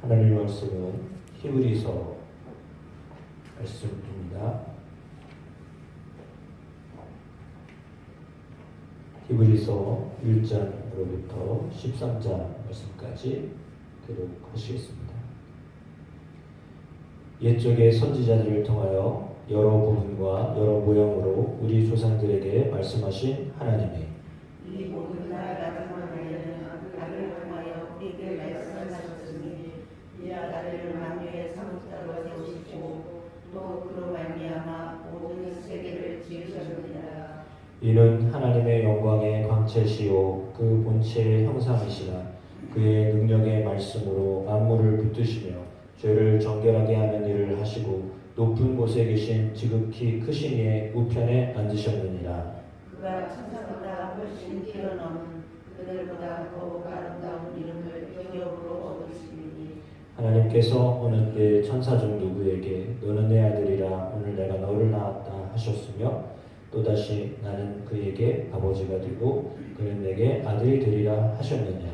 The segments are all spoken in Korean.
하나님 말씀은 히브리서 말씀입니다. 히브리서 1장으로부터 13장 말씀까지 기록하시겠습니다. 옛적의 선지자들을 통하여 여러 부분과 여러 모양으로 우리 조상들에게 말씀하신 하나님이 이 모든 나라가 통하여는 나를 통하여 우리에게 말씀하셨으니 이 나라를 만유의 상속자로 세우시고 또 그로 말미암아 모든 세계를 지으셨느니라. 이는 하나님의 영광의 광채시요 그 본체의 형상이시나 그의 능력의 말씀으로 만물을 붙드시며 죄를 정결하게 하는 일을 하시고 높은 곳에 계신 지극히 크신 이의 우편에 앉으셨느니라. 그가 천사보다 훨씬 뛰어넘은 그들보다 더욱 아름다운 이름을 기업으로 얻으시니 하나님께서 어느 때 천사 중 누구에게 너는 내 아들이라 오늘 내가 너를 낳았다 하셨으며 또다시 나는 그에게 아버지가 되고 그는 내게 아들이 되리라 하셨느냐.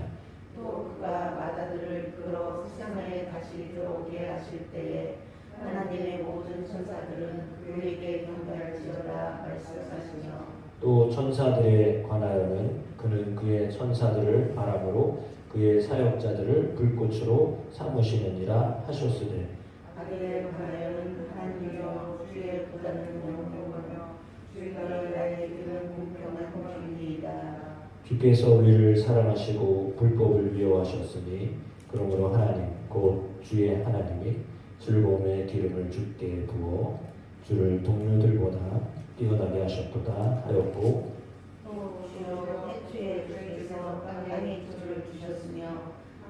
또 그가 마다들을 끌어 세상에 다시 들어오게 하실 때에 하나님의 모든 천사들은 그에게 경배할지어다 말씀하시며 또 천사들에 관하여는 그는 그의 천사들을 바람으로 그의 사역자들을 불꽃으로 삼으시느니라 하셨으되 아들에 관하여는 하나님이여 주의 보다는 영광하며 주의 나에게는 공평한 공평이이다. 주께서 우리를 사랑하시고 불법을 미워하셨으니 그러므로 하나님 곧 주의 하나님이 즐거움의 기름을 주께 부어 주를 동료들보다 뛰어나게 하셨도다 하였고 또 주여 태초에 주께서 땅에 주를 주셨으며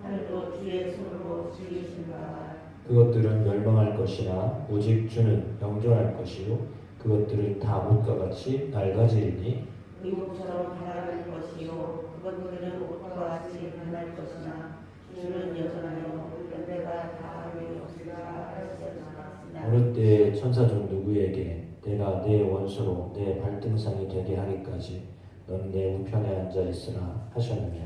하늘도 주의 손으로 지으신 바 그것들은 멸망할 것이나 오직 주는 영존할 것이요 그것들은 다 못과 같이 낡아지리니 의복처럼 변할 것이요 그것들은 옷과 같이 변할 것이나 주는 여전하여 연대가 다함이 없으리라 하셨으나 어느 때 천사 중 누구에게 내가 내 원수로 내 발등상이 되게 하기까지 넌 내 우편에 앉아 있으라 하셨느냐.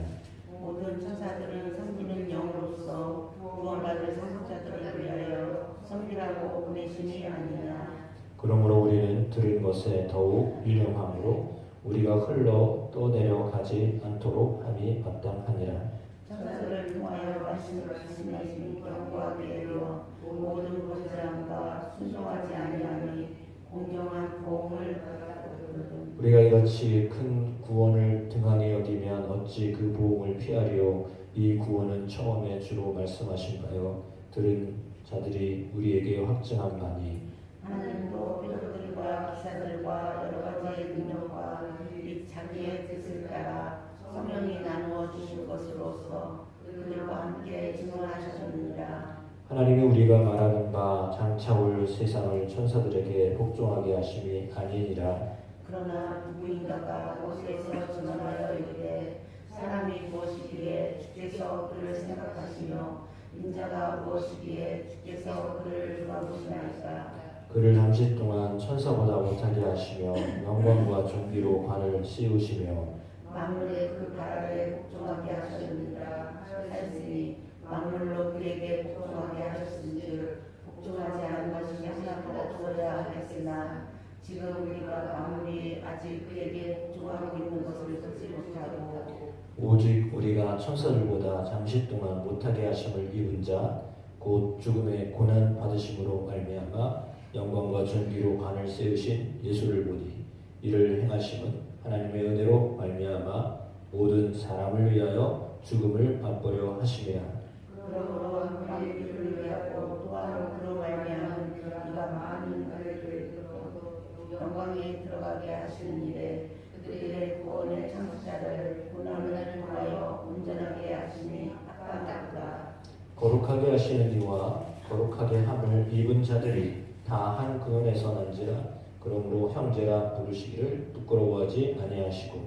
모든 천사들은 섬기는 영으로서 구원받을 상속자들을 위하여 섬기라고 보내심이 아니냐. 그러므로 우리는 들은 것에 더욱 유념함으로 우리가 흘러 떠내려가지 않도록 함이 마땅하니라. 천사들을 통하여 말씀하시니 경고하게 되어 모든 보좌함과 순종하지 아니하니 공정한 보응을 받았거든. 우리가 이같이 큰 구원을 등한히 여기면 어찌 그 보응을 피하리요. 이 구원은 처음에 주로 말씀하신 바요 들은 자들이 우리에게 확증한 바니 하나님도 표적들과 기사들과 여러 가지의 능력과 이 자기의 뜻을 따라 성령이 나누어 주실 것으로서 그들과 함께 증언하셨느니라. 하나님이 우리가 말하는 바 장차 올 세상을 천사들에게 복종하게 하심이 아니니라. 그러나 누구인가가 곳에서 증언하여 이르되 사람이 무엇이기에 주께서 그를 생각하시며 인자가 무엇이기에 주께서 그를 돌아보시나이까. 그를 잠시 동안 천사보다 못하게 하시며 영광과 존귀로 관을 씌우시며 만물의 그 발아래 복종하게 하셨느니라 하였으니 만물로 그에게 복종하게 하셨은즉 복종하지 않은 것이 하나도 없어야 하였으나 지금 우리가 만물이 아직 그에게 복종하고 있는 것을 듣지 못하고 오직 우리가 천사들보다 잠시 동안 못하게 하심을 입은 자 곧 죽음의 고난 받으심으로 말미암아 영광과 존귀로 관을 세우신 예수를 보니 이를 행하심은 하나님의 은혜로 말미암아 모든 사람을 위하여 죽음을 맛보려 하심이라. 그러므로 하나님을 위하고 또한 그로 말미암은 이가 많은 그들을 영광에 들어가게 하시는 일에 그들의 구원의 창조자를 고난을 통하여 온전하게 하시니 아깝다. 거룩하게 하시는 이와 거룩하게 함을 입은 자들이 다 한 근원에서 난지라. 그러므로 형제라 부르시기를 부끄러워하지 아니하시고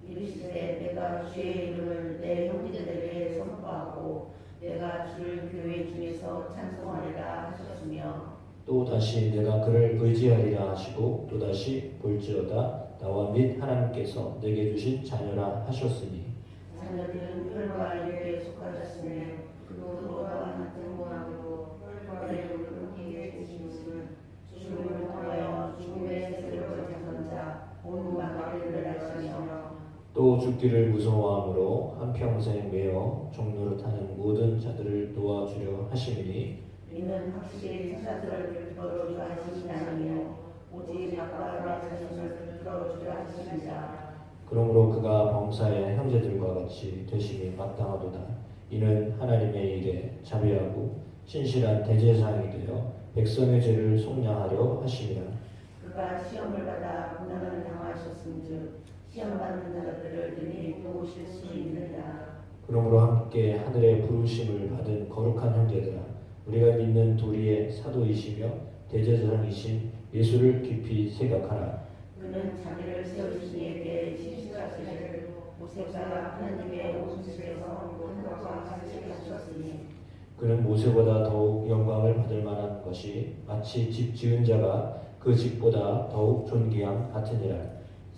이르시되 내가 주의 이름을 내 형제들에게 선포하고 내가 주를 교회 중에서 찬송하리라 하셨으며 또 다시 내가 그를 의지하리라 하시고 또 다시 볼지어다 나와 및 하나님께서 내게 주신 자녀라 하셨으니 자녀들은 혈과 육에 속하셨으며 그도 또한 같은 죽기를 무서워함으로 한평생 매어 종로를 타는 모든 자들을 도와주려 하심이니 이는 확실히 천사들을 들어주려 하심이 아니요 오직 아빠와 자신을 들어주려 하심이라. 그러므로 그가 범사의 형제들과 같이 되심이 마땅하도다. 이는 하나님의 일에 자비하고 신실한 대제사장이 되어 백성의 죄를 속량하려 하심이라. 그가 시험을 받아 고난을 당하셨은즉 시험 받는 자들을 능히 도우실 수 있느니라. 그러므로 함께 하늘의 부르심을 받은 거룩한 형제들아, 우리가 믿는 도리의 사도이시며 대제사장이신 예수를 깊이 생각하라. 그는 자기를 세우신 이에게 십자가를 모세가 하나님의 오순절에서 하늘과 같이 하셨으니 그는 모세보다 더욱 영광을 받을 만한 것이 마치 집 지은 자가 그 집보다 더욱 존귀함 같으니라.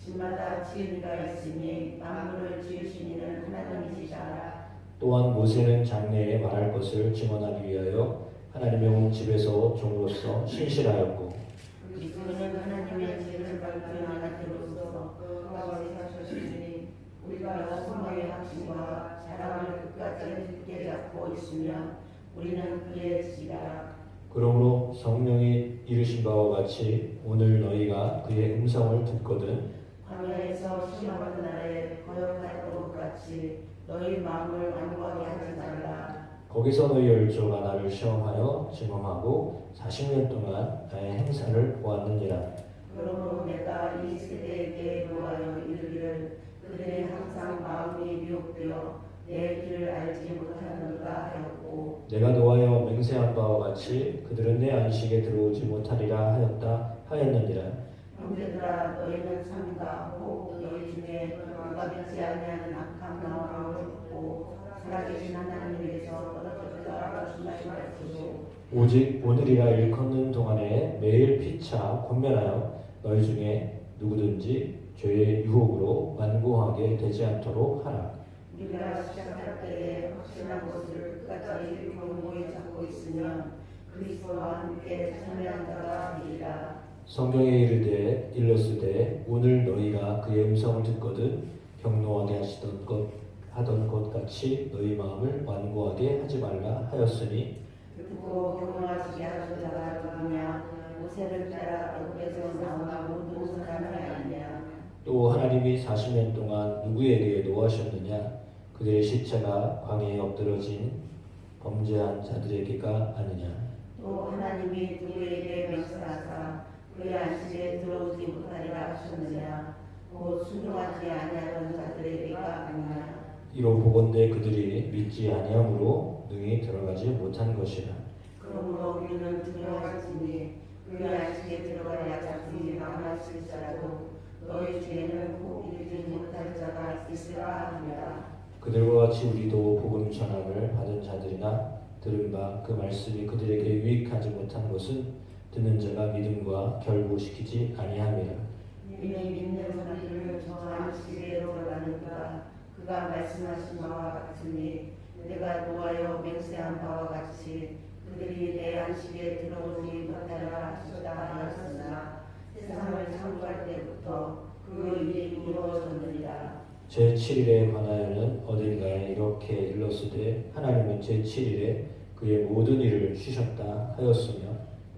집마다 지은 이가 있으니 만물을 지으신 이는 하나님이시라. 또한 모세는 장래에 말할 것을 증언하기 위하여 하나님의 온 집에서 종으로서 신실하였고 그는 하나님의 죄를 발견하는 대로서 그가 하셨으니 우리가 성령의 확신과 사랑을 끝까지 굳게 잡고 있으면 우리는 그의 지라. 그러므로 성령이 이르신 바와 같이 오늘 너희가 그의 음성을 듣거든 광야에서 시험하는 날에 거역할 것 같이 너희 마음을 완고하게 하지 말라. 거기서 너희 열조가 나를 시험하여 증언하고 40년 동안 나의 행사를 보았느니라. 그러므로 내가 이 세대에게 노하여 이르기를 그들의 항상 마음이 미혹되어 내 길을 알지 못하는가 하였고 내가 노하여 맹세한 바와 같이 그들은 내 안식에 들어오지 못하리라 하였느니라. 형제들아 너희는 삼가 혹 너희 중에 누가 믿지 아니하는 악한 마음을 줍고 살아계신 하나님에게서 떨어졌다 말씀하시고 오직 오늘이라 일컫는 동안에 매일 피차 권면하여 너희 중에 누구든지 죄의 유혹으로 완고하게 되지 않도록 하라. 우리가 시작할 때에 확신한 것을 끝까지 견고히 잡고 있으면 그리스도와 함께 참여한 자가 되리라. 성경에 이르되 일렀으되 오늘 너희가 그의 음성을 듣거든 경노하게 하던 것 같이 너희 마음을 완고하게 하지 말라 하였으니 듣고 경노하시게 하신 자가 누구냐? 모세를 따라 애굽에서 나온 모든 사람이 아니냐? 또 하나님이 40년 동안 누구에게 노하셨느냐? 그들의 시체가 광야에 엎드러진 범죄한 자들에게가 아니냐? 또 하나님이 누구에게 맹세하사 그의 안식에 들어오지 못하리라 하셨느냐? 곧 순종하지 아니하던 자들에게가 아니냐? 이로 보건대 그들이 믿지 아니함으로 능히 들어가지 못한 것이라. 그러므로 우리는 두려워하시니 그의 안식에 들어가야 자신이 남아있을지라도 너희 중에는 꼭 이르지 못할 자가 있으라 합니다. 그들과 같이 우리도 복음 전함을 받은 자들이나 들은 바 그 말씀이 그들에게 유익하지 못한 것은 듣는 자가 믿음과 결부시키지 아니함이라. 이미 믿는 사람들을 저 안식에 들어가는가 그가 말씀하신 바와 같으니 내가 노하여 맹세한 바와 같이 그들이 내 안식에 들어오지 못하리라 하시다 하였으나 세상을 창조할 때부터 그 일이 이루어졌느니라. 제7일에 관하여는 어딘가에 이렇게 일렀으되 하나님은 제7일에 그의 모든 일을 쉬셨다 하였으며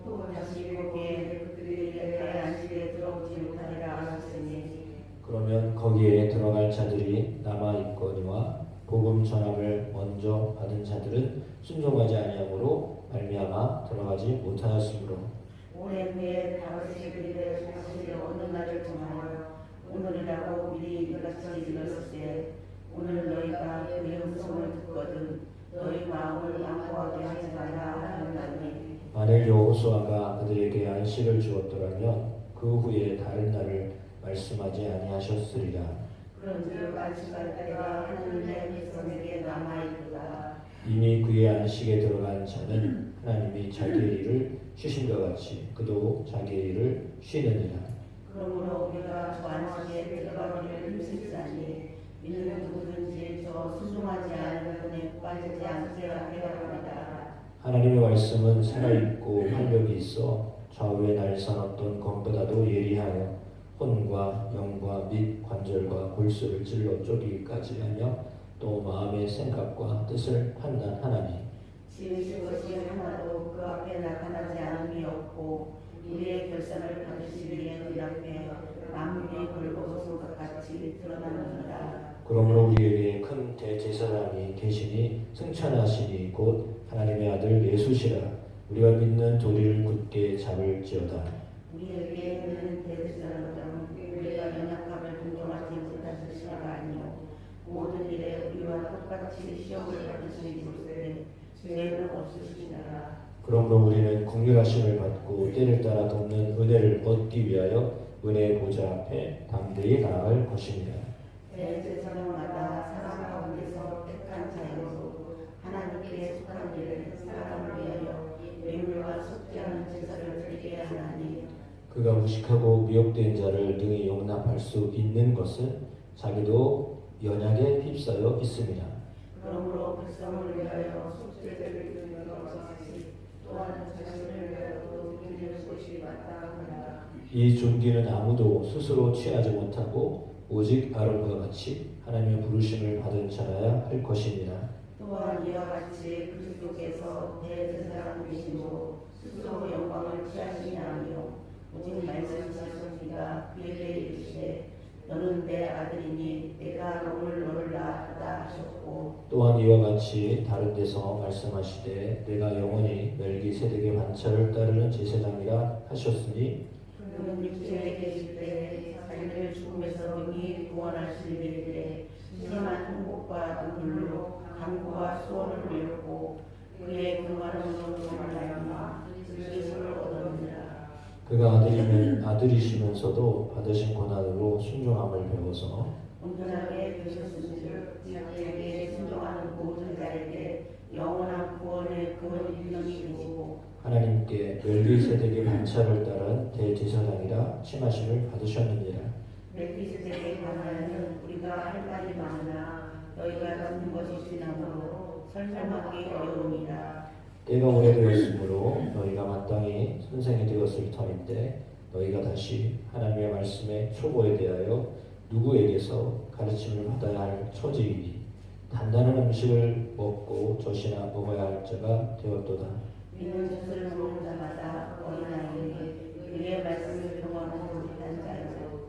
또 다시 거기에 그들이 내 안식에 들어오지 못하리라 하셨으니 그러면 거기에 들어갈 자들이 남아있거니와 복음 전함을 먼저 받은 자들은 순종하지 아니함으로 말미암아 들어가지 못하였으므로 오랜 후에 다윗이 그들의 자신의 어느 날을 정하여 오늘이라고 미리 이같이 일렀을 때 오늘 너희가 그의 음성을 듣거든 너희 마음을 완고하게 하지 말라 하였나니 만일 여호수아가 그들에게 안식을 주었더라면 그 후에 다른 날을 말씀하지 아니하셨으리라. 그런즉 안식할 때가 하나님의 백성에게 남아있도다. 이미 그의 안식에 들어간 자는 하나님이 자기의 일을 쉬신 것 같이 그도 자기의 일을 쉬느니라. 그러므로 우리가 저 안식에 들어가기를 힘쓰자니 이는 누구든지 저 순종하지 않은 분에 빠지지 않게 하려 합니다. 하나님의 말씀은 살아있고 활력이 있어 좌우에 날선 어떤 검보다도 예리하여 혼과 영과 및 관절과 골수를 찔러 쪼개기까지 하며 또 마음의 생각과 뜻을 판단하나니 지으신 것이 하나도 그 앞에 나타나지 않음이 없고 우리의 결산을 받으시기에 그 앞에 만물이 벌거벗은 것 같이 드러나느니라. 그러므로 우리에게 큰 대제사장이 계시니 승천하시니 곧 하나님의 아들 예수시라. 우리가 믿는 도리를 굳게 잡을지어다. 우리에게는 대제사장은 우리가 연약함을 동정하지 못할 것이가 아니요 모든 일에 우리와 똑같이 시험을 받으시니 때 죄는 없으시니라. 그러므로 우리는 긍휼하심을 받고 때를 따라 돕는 은혜를 얻기 위하여 은혜의 보좌 앞에 담대히 나아갈 것입니다. 대제사장마다 사람 가운데서 택한 자여서 하나님께 속한 일을 사람을 위하여 예물과 속죄하는 제사를 드리게 하나니 그가 무식하고 미혹된 자를 능히 용납할 수 있는 것은 자기도 연약에 휩싸여 있습니다. 그러므로 백성을 위하여 속죄를 드리는 것 같이 또한 자신을 위하여도 드리는 것이 마땅하다. 이 존귀는 아무도 스스로 취하지 못하고 오직 아론과 같이 하나님의 부르심을 받은 자라야 할 것입니다. 또한 이와 같이 그리스도께서 대제사장 되시고 스스로 영광을 취하시니 아니요 오직 말씀하셨습니다. 그에게 이르시되 너는 내 아들이니 내가 오늘 낳았다 하셨고 또한 이와 같이 다른 데서 말씀하시되 내가 영원히 멜기세덱의 반차를 따르는 제사장이라 하셨으니 그는 육체에 계실 때 자기를 죽음에서 능히 구원하실 일에 심한 통곡과 눈물로 간구와 소원을 이루고 그의 금화는 운동을 말미암아 예수를 얻었느니라. 그가 아들이시면서도 받으신 고난으로 순종함을 배워서 온전하게 되셨은즉 자기에게 순종하는 모든 자에게 영원한 구원의 근원이 되시고 하나님께 멜기세덱의 반차를 따른 대제사장이라 칭하심을 받으셨느니라. 멜기세덱에 관하여는 우리가 할 말이 많으나 너희가 듣는 것이 지나므로 설명하기 어려우니라. 때가 오래되었으므로 너희가 마땅히 선생이 되었을 터인데 너희가 다시 하나님의 말씀의 초보에 대하여 누구에게서 가르침을 받아야 할 처지이니 단단한 음식을 먹고 젖이나 먹어야 할 자가 되었도다. 믿는 젖을 먹는 자마다 어린아이니 그의 말씀을 경험하지 못한 자요.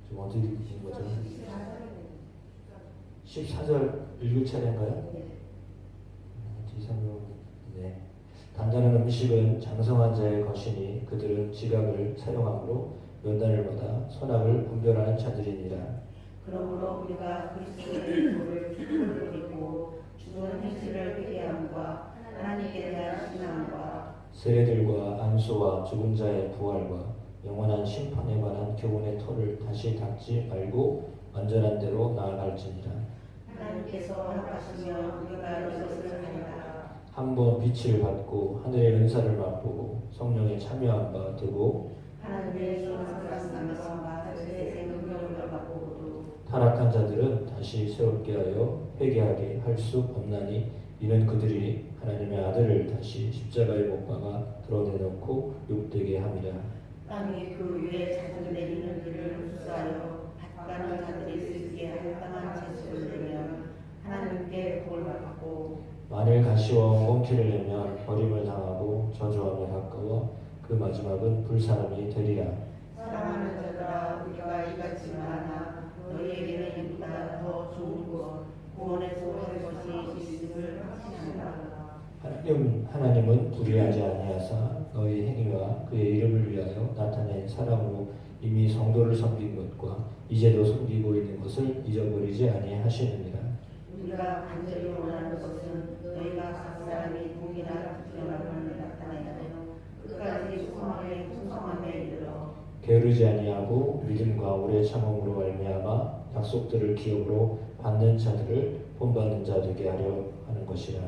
지금 어디 읽으신 거죠? 14절 읽을 차례인가요? 지성용. 네. 단단한 음식은 장성한 자의 것이니 그들은 지각을 사용함으로 연단을 받아 선악을 분별하는 자들이니라. 그러므로 우리가 그리스도의 도를 축복을 드리고 죽은 행실을 회개함과 하나님께 대한 신앙과 세례들과 안수와 죽은 자의 부활과 영원한 심판에 관한 교훈의 터를 다시 닫지 말고 완전한 대로 나아갈지니라. 하나님께서 허락하시며 우리가 이것을 하리라. 한번 빛을 받고 하늘의 은사를 맛보고 성령에 참여한 바 되고 하나님의 선한 말씀과 새 생명을 맛보고도 타락한 자들은 다시 새롭게 하여 회개하게 할 수 없나니 이는 그들이 하나님의 아들을 다시 십자가에 못 박아 드러내놓고 욕되게 함이라. 땅이 그 위에 자주 내리는 비를 흡수하여 밭가는 자들이 쓰기에 할당한 채소를 내면 하나님께 복을 받고 만일 가시와 엉겅퀴를 내면 버림을 당하고 저주함에 가까워 그 마지막은 불사람이 되리라. 사랑하는 자들아 우리가 이같이 말하나 너희에게는 이보다 더 좋은 구원에서 오는 것이 있음을 확신한다. 하나님은 불의하지 아니하사 너희 행위와 그의 이름을 위하여 나타낸 사랑으로 이미 성도를 섬긴 것과 이제도 섬기고 있는 것을 잊어버리지 아니하시느니라. 우리가 간절히 원하는 것은 너희가 각 사람이 동일한 부정함을 나타내야 끝까지 풍성함에 이르러 게으르지 아니하고 믿음과 오래 참음으로 말미암아 약속들을 기업으로 받는 자들을 본받는 자 되게 하려 하는 것이라.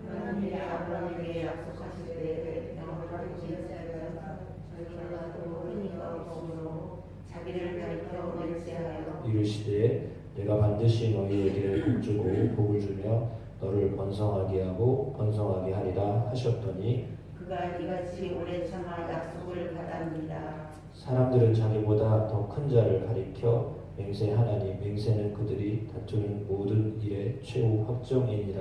하나님이 아브라함에게 약속하실 때 영원한 제사장과 저희가 의미가 없으므로 자기를 가리켜 맹세하여 이르시되 내가 반드시 너희에게 복주고 복을 주며 너를 번성하게 하고 번성하게 하리라 하셨더니 그가 이같이 오래 참아 약속을 받았느니라. 사람들은 자기보다 더 큰 자를 가리켜 맹세하나니 맹세는 그들이 다투는 모든 일의 최후 확정이니라.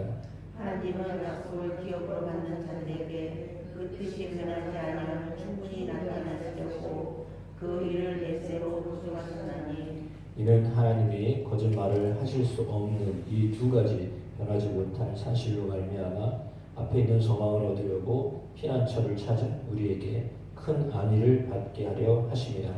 하나님은 약속을 기업으로 받는 자들에게 그 뜻이 변하지 아니하면 충분히 나타나시려고 그 일을 내세로 보증하셨나니 이는 하나님이 거짓말을 하실 수 없는 이 두 가지 변하지 못할 사실로 말미암아 앞에 있는 소망을 얻으려고 피난처를 찾은 우리에게 큰 안위를 받게 하려 하심이라.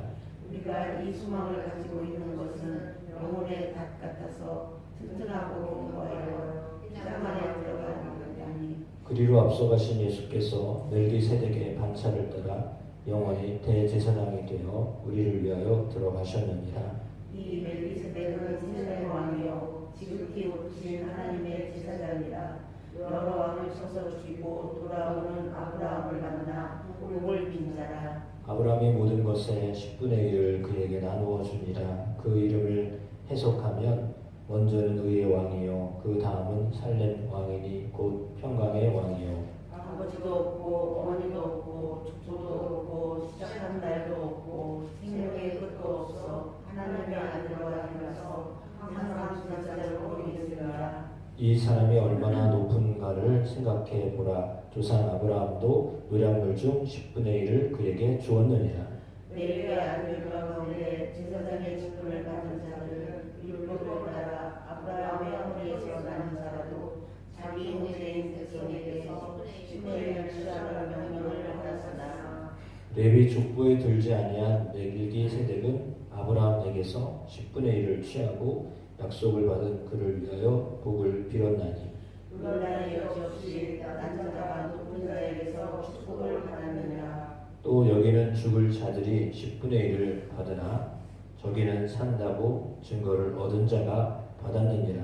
우리가 이 소망을 가지고 있는 것은 영혼의 닷 같아서 튼튼하고 견고하여 땅 안에 들어가는 것이니 그리로 앞서가신 예수께서 멜기세덱의 반차를 따라 영원히 대제사장이 되어 우리를 위하여 들어가셨느니라. 이 멜기세덱은 세상의 왕이요 지극히 높으신 하나님의 제사장이라. 여러 왕을 쳐서 죽이고 돌아오는 아브라함을 만나 복을 빈 자라. 아브라함이 모든 것의 10분의 1을 그에게 나누어 주니라. 그 이름을 해석하면 먼저는 의의 왕이요 그 다음은 살렘 왕이니 곧 평강의 왕이요 아버지도 없고 어머니도 없고 족보도 없고 시작한 날도 없고 생명의 끝도 없어 하나님의 아들과 닮아서 항상 진짜를 모르겠습니다. 이 사람이 얼마나 높은가를 생각해 보라. 조상 아브라함도 노량물 중 10분의 1을 그에게 주었느니라. 레위의 아들과 가운데 제사장의 직분을 받은 자들은 율법을 따라 아브라함의 허리에서 나는 자라도 자기 형제인 백성에게서 10분의 1을 취하라는 명령을 받았으나 레위 족보에 들지 아니한 멜기세덱은 아브라함에게서 10분의 1을 취하고 약속을 받은 그를 위하여 복을 빌었나니 물론나는 여지없이 낮은 자가 높은 자에게서 축복을 받았느니라. 또 여기는 죽을 자들이 10분의 1을 받으나 저기는 산다고 증거를 얻은 자가 받았느니라.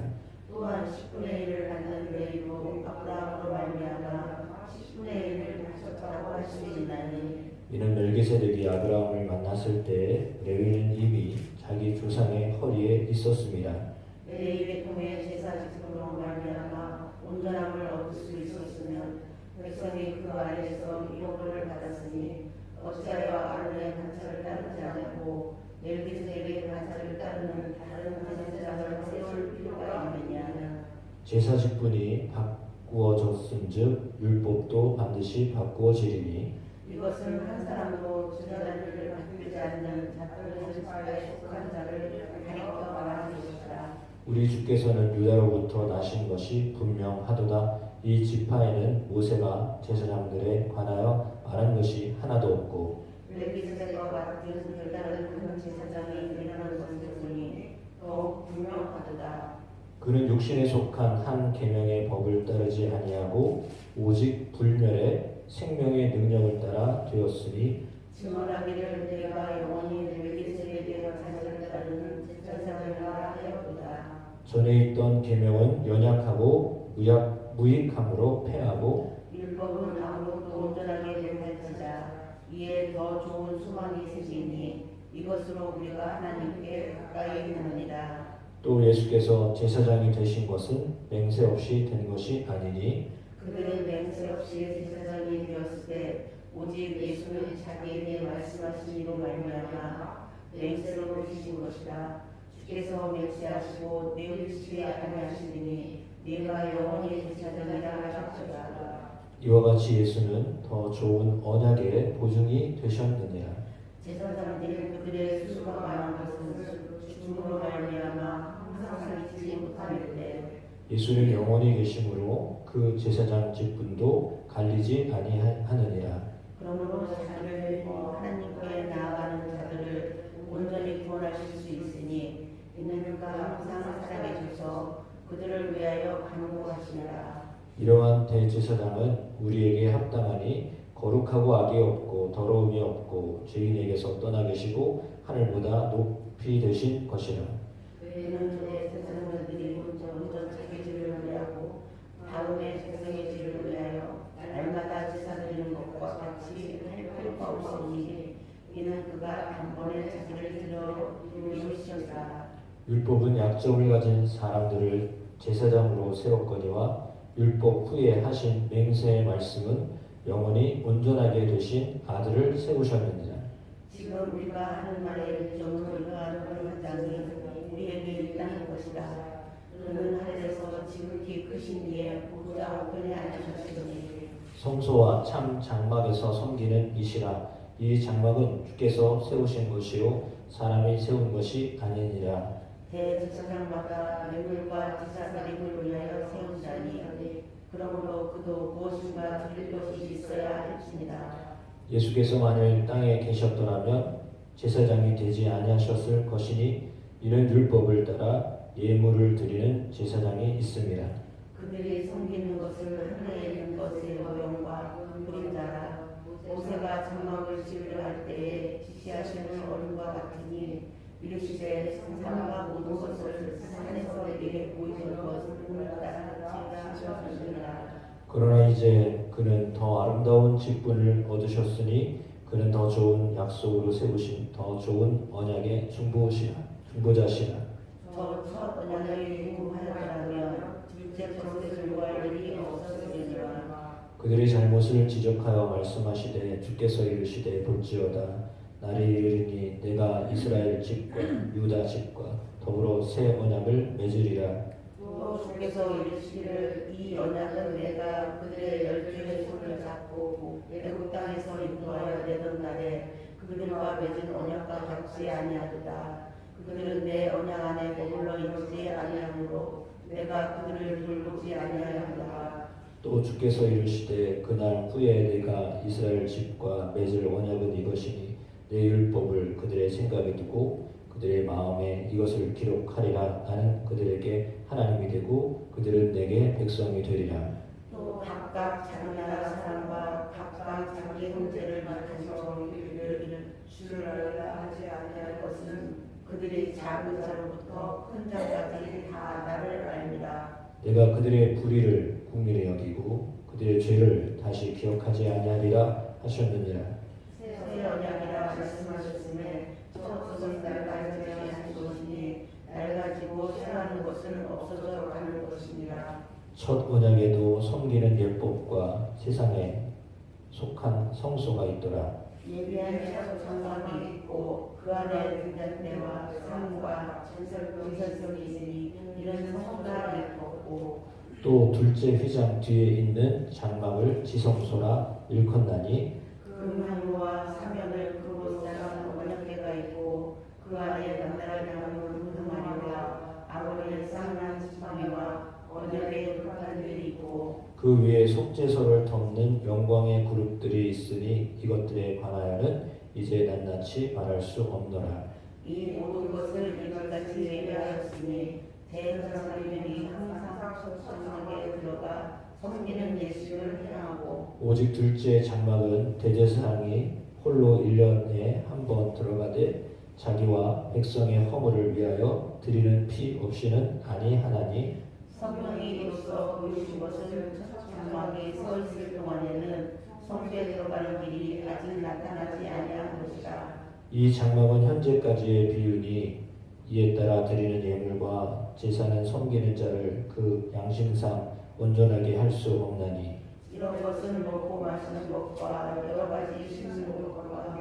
또한 10분의 1을 받는 레위도 아브라함으로 말미암아 10분의 1을 받았다고 할 수 있나니 이는 멜기세덱이 아브라함을 만났을 때에 레위는 이미 자기 조상의 허리에 있었습니다. 레위의 통해 제사 직분으로 말미암아 온전함을 얻을 수 있었으면 백성이 그 아래에서 유업을 받았으니 어찌하여 아론의 반차를 따르지 않고 멜기세덱의 반차를 따르는 다른 제사장을 세울 필요가 있느냐. 제사 직분이 바꾸어졌은즉 율법도 반드시 바꾸어지리니 이것은 한 사람도 제사장을 바꾸지 않는 작은 제사에 속한 자를 가리켜 말하는 것이다. 우리 주께서는 유다로부터 나신 것이 분명하도다. 이 지파에는 모세가 제사장들에 관하여 말한 것이 하나도 없고 멜기세덱과 같은 별다른 큰 제사장이 일어난 것을 보니 더욱 분명하도다. 그는 육신에 속한 한 계명의 법을 따르지 아니하고 오직 불멸의 생명의 능력을 따라 되었으니 증언하기를 내가 영원히 멜기세덱의 반차를 따르는 제사장이라 하였도다. 전에 있던 계명은 연약하고 무익함으로 패하고 율법은 아무것도 온전하게 못할지라. 이에 더 좋은 소망이 생기니 이것으로 우리가 하나님께 가까이 하느니라. 또 예수께서 제사장이 되신 것은 맹세 없이 된 것이 아니니 그들은 맹세 없이 제사장이 되었을 때 오직 예수는 자기에게 말씀하신 이로 말미암아 맹세로 주신 것이라. 주께서 맹세하시고 내어주시지 아니하시니 네가 영원히 제사장이라 하셨도다. 이와 같이 예수는 더 좋은 언약의 보증이 되셨느니라. 제사장들이 그들의 수가 많은 것은 죽음으로 말미암아 항상 잊지 못하는데 예수는 영원히 계심으로 그 제사장 직분도 갈리지 아니하느니라. 그러므로 자기를 믿고 하나님께 나아가는 자들을 온전히 구원하실 수 있으니 이는 그가 항상 살아계셔서 그들을 위하여 간구하시니라. 이러한 대제사장은 우리에게 합당하니 거룩하고 악이 없고 더러움이 없고 죄인에게서 떠나 계시고 하늘보다 높이 되신 것이라. 그는 대제사장들이 먼저 자기 죄를 위하고 다음에 백성의 죄를 위하여 날마다 제사 드리는 것과 같이 할 필요가 없으니 이는 그가 단번에 자기를 들어 이루시었다. 율법은 약점을 가진 사람들을 제사장으로 세웠거니와 율법 후에 하신 맹세의 말씀은 영원히 온전하게 되신 아들을 세우셨느니라. 지금 우리가 하는 말에 정의가 하는 장이 우리에게 일어나는 것이다. 그는 하늘에서 지극히 크신 이의 보좌 우편에 앉으셨으니 성소와 참 장막에서 섬기는 이시라. 이 장막은 주께서 세우신 것이요 사람이 세운 것이 아니니라. 대제사장마다 뇌물과 제사살림을 위하여 세운 자니 그러므로 그도 무엇인가 드릴 것이 있어야 할지니라. 예수께서 만일 땅에 계셨더라면 제사장이 되지 아니하셨을 것이니 이는 율법을 따라 예물을 드리는 제사장이 있음이라. 그들이 섬기는 것을 하늘에 있는 것의 모형과 그림자라. 모세가 장막을 지으려 할 때에 지시하시는 어른과 같으니 이르시되 산과 모든 것을 산에서 내게 보이는 것을 따라 지으라. 그러나 이제 그는 더 아름다운 직분을 얻으셨으니 그는 더 좋은 약속으로 세우신 더 좋은 언약의 중보자시라. 저 첫 언약을 유구하였다면 둘째 것을 요구할 일이 없었으리라. 그들의 잘못을 지적하여 말씀하시되 주께서 이르시되 볼지어다 날이 이르니 내가 이스라엘 집과 유다 집과 더불어 새 언약을 맺으리라. 또 주께서 이르시기를 이 언약은 내가 그들의 열조의 손을 잡고 애굽 땅에서 인도하여 내던 날에 그들과 맺은 언약과 같지 아니하도다. 그들은 내 언약 안에 머물러 있지 아니하므로 내가 그들을 돌보지 아니하였다. 또 주께서 이르시되 그날 후에 내가 이스라엘 집과 맺을 언약은 이것이니 내 율법을 그들의 생각에 두고 그들의 마음에 이것을 기록하리라. 나는 그들에게 하나님이 되고 그들은 내게 백성이 되리라. 또 각각 자기 나라 사람과 각각 자기 형제를 맡아서 이르기를 주를 알라 하지 아니할 것은 그들이 작은 자로부터 큰 자까지 다 나를 알리라. 내가 그들의 불의를 국리히 여기고 그들의 죄를 다시 기억하지 아니하리라 하셨느니라. 새 언약이라 말씀하셨음에 첫 것은 낡아지지 않은 것이니 낡아지고 새하는 것은 없어져 가는 것이니라. 첫 언약에도 섬기는 예법과 세상에 속한 성소가 있더라. 예비한 장막이 있고 그 안에 등잔대와 상과 전설병이 있으니 이런 성소가 있고 또 둘째 휘장 뒤에 있는 장막을 지성소라 일컫나니 금향로와 사면을 그곳 사람 언약궤가 있고 그 안에 남나라 향하는 금마리와 아론의 쌍난 지팡이와 언약의 불판들이 있고 그 위에 속죄소를 덮는 영광의 그룹들이 있으니 이것들에 관하여는 이제 낱낱이 말할 수 없노라. 이 모든 것을 이날같이 예배하였으니 대제사장들이 항상 성막에 들어가 섬기는 예수를 향하고 오직 둘째 장막은 대제사장이 홀로 1년에 한 번 들어가되 자기와 백성의 허물을 위하여 드리는 피 없이는 아니하나니 성령이 이로써 보이신 것은 장막이 서 있을 동안에는 성소에 들어가는 길이 아직 나타나지 아니한 것이라. 이 장막은 현재까지의 비유니 이에 따라 드리는 예물과 제사는 섬기는 자를 그 양심상 온전하게 할 수 없나니 이런 것은 먹고 마시는 것과 여러 가지 씻는 것과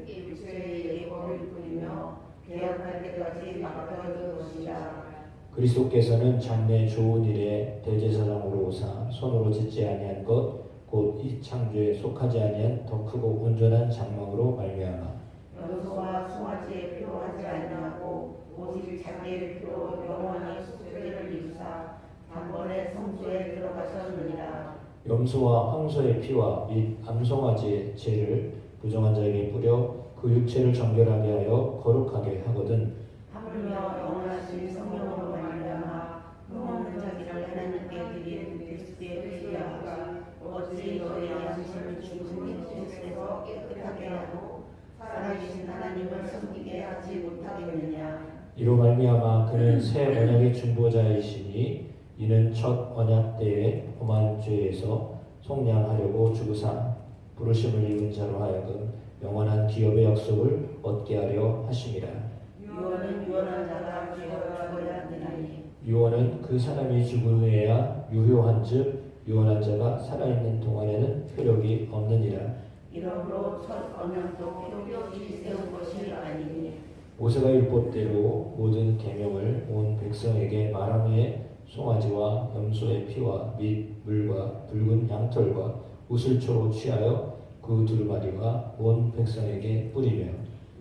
육체의 예법을 부리며 개혁할 때까지 맡겨둔 것이라. 그리스도께서는 장래 좋은 일에 대제사장으로 오사 손으로 짓지 아니한 것 곧 이 창조에 속하지 아니한 더 크고 온전한 장막으로 말미암아 염소와 송아지의 피로 하지 아니하고 오직 자기의 피로 영원히 속죄를 이루사 단번에 성소에 들어가셨느니라. 염소와 황소의 피와 및 암송아지의 죄를 부정한 자에게 뿌려 그 육체를 정결하게 하여 거룩하게 하거든. 하물며 영원하신 성령으로 말미암아 흠없는 자기를 하나님께 드린 그리스도의 피하가 어찌 너의 양심을 죽은 예수에서 깨끗하게 하고 살아계신 하나님을 섬기게 하지 못하겠느냐. 이로 말미암아 그는 새 언약의 중보자이시니 이는 첫 언약 때의 험한 죄에서 속량하려고 주구사 부르심을 입은 자로 하여금 영원한 기업의 약속을 얻게 하려 하심이라. 유언은 유언한 자가 죽어야 되나니 유언은 그 사람이 죽은 후에야 유효한즉 유언한 자가 살아있는 동안에는 효력이 없느니라. 이러므로 첫 언약도 효력이 세운 것이 아니니 모세가 율법대로 모든 계명을 온 백성에게 말한 후에 송아지와 염소의 피와 및 물과 붉은 양털과 우슬초로 취하여 그 두루마리와 온 백성에게 뿌리며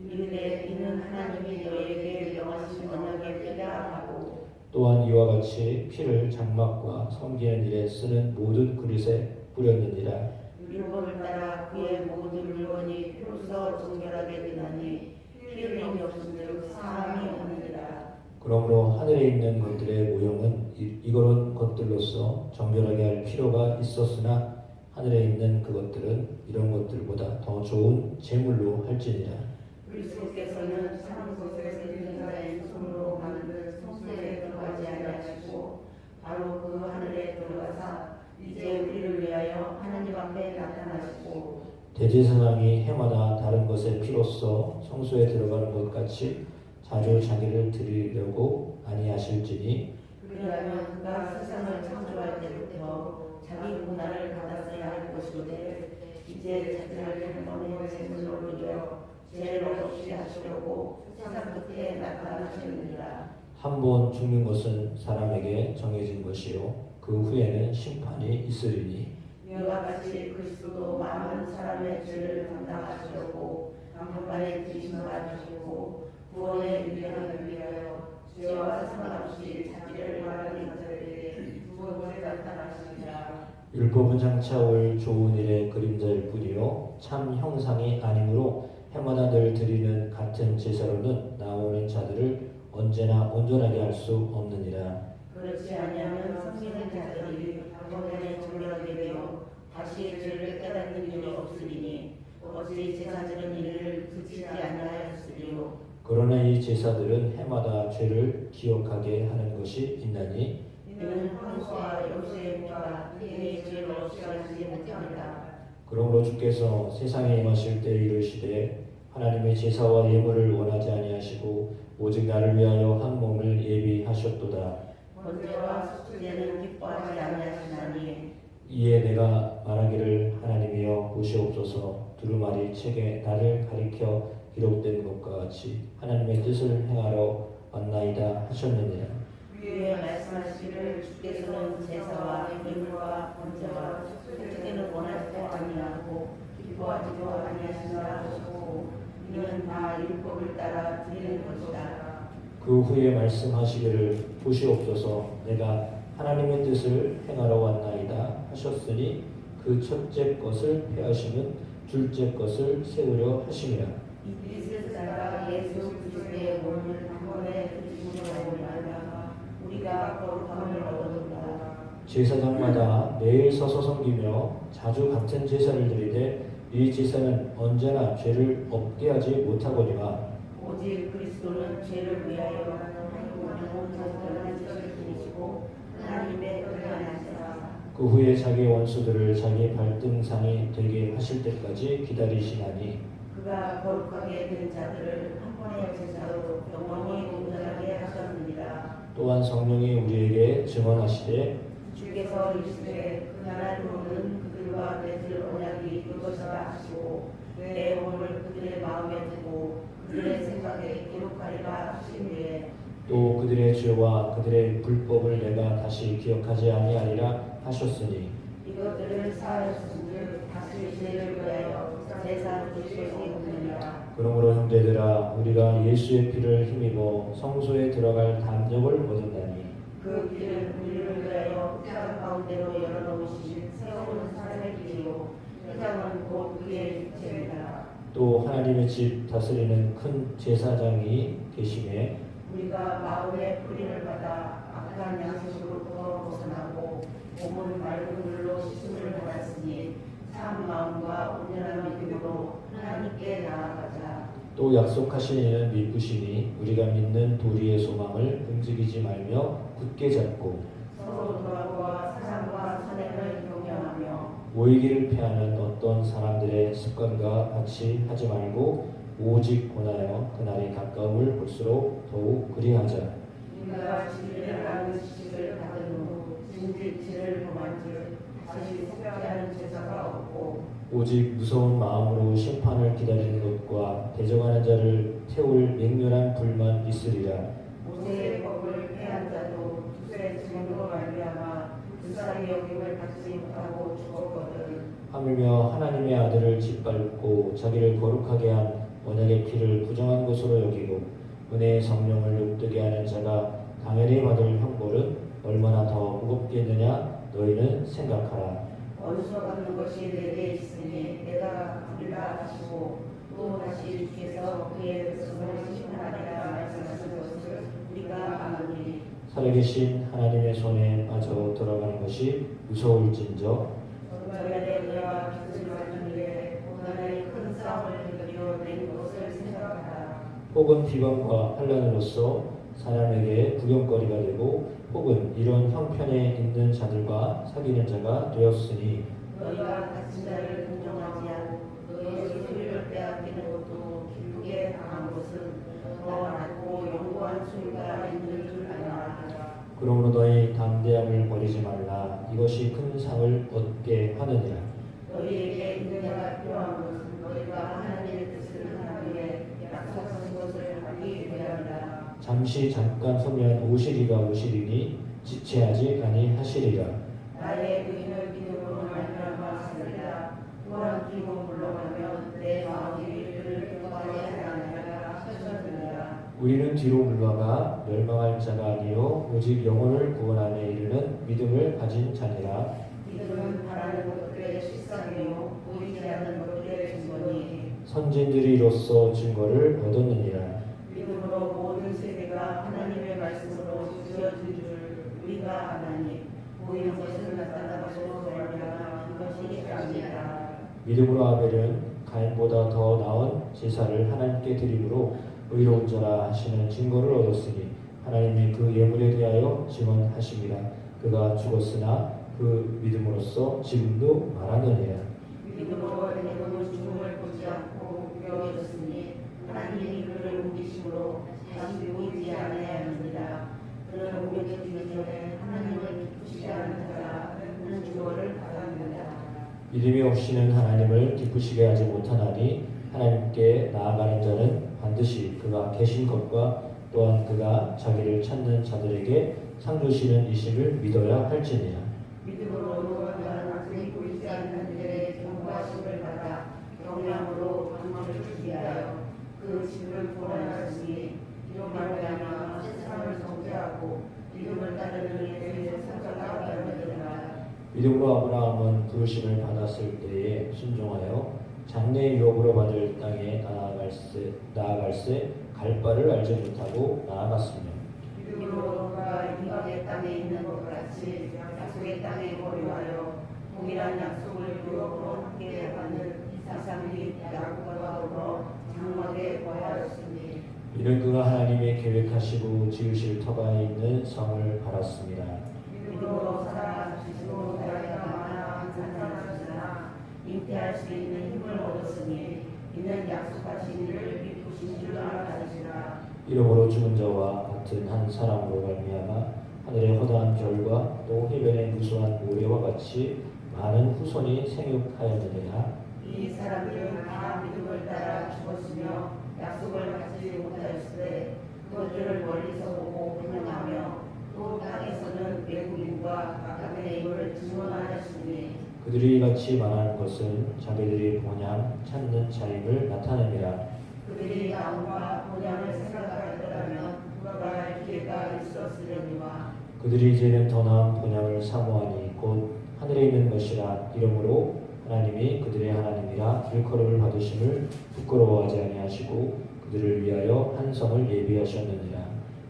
이르되 이는 하나님이 너에게 명하신 언약의 피라 하고 또한 이와 같이 피를 장막과 섬기는 일에 쓰는 모든 그릇에 뿌렸느니라. 율법을 따라 그의 모든 물건이 피로써 정결하게 되나니 피 흘림이 없은즉 사함이 없느니라. 그러므로 하늘에 있는 것들의 모형은 이런 것들로서 정결하게 할 필요가 있었으나 하늘에 있는 그것들은 이런 것들보다 더 좋은 제물로 할지니라. 그리스도께서는 참 것을 세운 자의 손으로 만든 성소에 들어가지 아니하시고 바로 그 하늘에 들어가사 이제 우리를 위하여 하나님 앞에 나타나시고 대제사장이 해마다 다른 것의 피로써 성소에 들어가는 것 같이 자주 자기를 드리려고 아니하실지니 그리하면 그가 세상을 창조할 때부터 자기 고난을 받았어야 할 것인데 이제 자기를 한 번의 제물로 드려 죄를 없이 하시려고 세상 끝에 나타나시느니라. 한 번 죽는 것은 사람에게 정해진 것이요 그 후에는 심판이 있으리니 이와 같이 그리스도도 많은 사람의 죄를 담당하시려고 한번만에 들이심을 받으시고 구원의 유명을 위하여 죄와 상관없이 자기를 말하는 자들에게 두 번째 나타나시니라. 율법은 장차 올 좋은 일의 그림자일 뿐이요 참 형상이 아니므로 해마다 늘 드리는 같은 제사로는 나오는 자들을 언제나 온전하게 할 수 없느니라. 그렇지 아니하면 섬기는 자들이 한번에 정결하게 되어 다시 죄를 깨닫는 일이 없으리니 어찌 제사들은 이를 그치지 아니하였으리요. 그러나 이 제사들은 해마다 죄를 기억하게 하는 것이 있나니 이는 황소와 염소의 피가 이의 죄를 없이 하지 못합니다. 그러므로 주께서 세상에 임하실 때 이르시되 하나님의 제사와 예물을 원하지 아니하시고 오직 나를 위하여 한 몸을 예비하셨도다. 번제와 속죄는 기뻐하지 아니하시나니 이에 내가 말하기를 하나님이여 보시옵소서 두루마리 책에 나를 가리켜 기록된 것과 같이 하나님의 뜻을 행하러 왔나이다 하셨느니라. 위에 말씀하시기를 주께서는 제사와 예물과 번제와 속죄는 원하지도 아니하고 기뻐하지도 아니하시라 하셨고 이는 다 율법을 따라 드리는 것이다. 그 후에 말씀하시기를 보시옵소서 내가 하나님의 뜻을 행하러 왔나이다 하셨으니 그 첫째 것을 폐하시면 둘째 것을 세우려 하심이라. 이 뜻을 따라 예수 그리스도의 몸을 한 번에 드리심으로 말미암아 우리가 거룩함을 얻었다. 제사장마다 매일 서서 섬기며 자주 같은 제사를 드리되 이 제사는 언제나 죄를 없게 하지 못하거니와 오직 그리스도는 죄를 위하여 온 자들을 지키시고 하나님의 의하시라. 그 후에 자기 원수들을 자기 발등상이 되게 하실 때까지 기다리시나니 그가 거룩하게 된 자들을 한 번의 제사로 영원히 온전하게 하셨느니라. 또한 성령이 우리에게 증언하시되 주께서 이르시되 그날로는 그들과 맺을 언약이 이것이다 하시고 내 영혼을 그들의 마음에 두고 그들의 생각에 기록하리라 하시니에 또 그들의 죄와 그들의 불법을 내가 다시 기억하지 아니하리라 하셨으니 이것들을 사하였은즉 다시 죄를 위하여 제사 드릴 것이 없느니라. 그러므로 형제들아 우리가 예수의 피를 힘입어 성소에 들어갈 담력을 얻었나니 그 피를 우리를 위하여 회장 가운데로 열어놓으신 새로운 사람의 길이요 회장은 곧 그의 육체입니다. 또 하나님의 집 다스리는 큰 제사장이 계심에 우리가 마음의 뿌리를 받아 악한 양식으로부터 벗어나고 몸은 맑은 물로 씻음을 받았으니 참 마음과 온전한 믿음으로 하나님께 나아가자. 또 약속하신 이는 믿으시니 우리가 믿는 도리의 소망을 움직이지 말며 굳게 잡고 서로 돌아보아 사랑과 선행을 경영하며 모이기를 피하는 어떤 사람들의 습관과 같이 하지 말고 오직 권하여 그날이 가까움을 볼수록 더욱 그리하자. 우리가 진리를 아는 지식을 받은 후 진리를 범한즉 다시 속죄하는 제사가 없고 오직 무서운 마음으로 심판을 기다리는 것과 대적하는 자를 태울 맹렬한 불만 있으리라. 모세의 법을 폐한 자도 두세 증거로 말미암아 불쌍히 여김을 받지 못하고 죽었거든. 하물며 하나님의 아들을 짓밟고 자기를 거룩하게 한 언약의 피를 부정한 것으로 여기고 은혜의 성령을 욕되게 하는 자가 당연히 받을 형벌은 얼마나 더 무겁겠느냐 너희는 생각하라. 원수 갚는 것이 내게 있으니 내가 갚으리라 하시고 또 다시 주께서 그의 백성을 심판하리라 말씀하신 것을 우리가 아노니. 살아계신 하나님의 손에 빠져 돌아가는 것이 무서울진저 전날에 그와 빚을 받는 일에 고난의 큰 싸움을 이겨 낸 것을 생각하라. 혹은 비방과 환란으로서 사람에게 구경거리가 되고 혹은 이런 형편에 있는 자들과 사귀는 자가 되었으니 너희가 다친 자를 공정하지 않고 너희의 소유를 빼앗기는 것도 기쁘게 당한 것은 더 낮고 영구한 소유가 있는 줄 알라. 그러므로 너희 담대함을 버리지 말라. 이것이 큰 상을 얻게 하느니라. 너희에게 인내가 필요한 것은 너희가 하나님의 뜻을 하기 위해 약속하신 것을 하기 위함이라. 잠시 잠깐 서면 오시리가 오시리니 지체하지 아니하시리라. 나의 의인을 믿음으로 말미암아 살리라. 또한 뒤로 물러가면 내 마음이 그를 기뻐하지 아니하리라 하셨느니라. 우리는 뒤로 물러가 멸망할 자가 아니요 오직 영혼을 구원함에 이르는 믿음을 가진 자니라. 믿음은 바라는 것들의 실상이요 보이지 않는 것들의 증거니. 선진들이 이로써 증거를 얻었느니라. 믿음으로 모든 세계가 하나님의 말씀으로 지어진 줄 우리가 아나니 보이는 것은 나타난 것으로 말미암아 그것이 아니라. 믿음으로 아벨은 가인보다 더 나은 제사를 하나님께 드림으로 의로운 자라 하시는 증거를 얻었으니 하나님이 그 예물에 대하여 증언하심이라. 그가 죽었으나 그 믿음으로써 지금도 말하느니라. 믿음으로 에녹은 죽음을 보지 않고 여겨졌으니 하나님이 그를 옮기심으로 다시 보이지 아니하였느니라. 그는 옮겨지기 전에 하나님을 기쁘시게 하는 자라는 증거를 받았느니라. 믿음이 없이는 하나님을 기쁘시게 하지 못하나니 하나님께 나아가는 자는 반드시 그가 계신 것과 또한 그가 자기를 찾는 자들에게 상 주시는 이심을 믿어야 할지니라. 믿음으로 노아는 아직 보이지 않는 일에 경고하심을 받아 경량으로 방문을 준비하여 그 집을 돌아놨으니 이로 말미암아 세상을 정죄하고 믿음을 따르는 이들의 성자가 되느니라. 믿음으로 아브라함은 부르심을 받았을 때에 순종하여 장래의 유업으로 받을 땅에 나아갈새 갈 바를 알지 못하고 나아갔으며 믿음으로 그가 이방의 땅에 있는 것 같이 약속의 땅에 거류하여 동일한 약속을 유업으로 함께 받는 이삭이 야곱과 더불어 장막에 거하였으니 이는 그가 하나님의 계획하시고 지으실 터가 있는 성을 바랐습니다. 믿음으로 살아 지시고 나이가 많아 산산하시나 잉태할 수 있는 힘을 얻었으니 이는 약속하신 이를 믿으신 줄 알아주시라. 이러므로 죽은 자와 같은 한 사람으로 말미암아 하늘의 허다한 별과 또 해변의 무수한 모래와 같이 많은 후손이 생육하였느니라. 이 사람들은 다 믿음을 따라 죽었으며 약속을 받지 못하였으되 그것들을 멀리서 보고 분명하며 또 땅에서는 외국인과 각각의 힘을 증언하였으니 그들이 이같이 말하는 것은 자기들이 본향 찾는 자임을 나타냅니다. 그들이 나무와 본향을 생각하였더라면 돌아갈 기회가 있었으려니와 그들이 이제는 더 나은 본향을 사모하니 곧 하늘에 있는 것이라. 이러므로 하나님이 그들의 하나님이라 일컬음을 받으심을 부끄러워하지 아니하시고 그들을 위하여 한 성을 예비하셨느니라.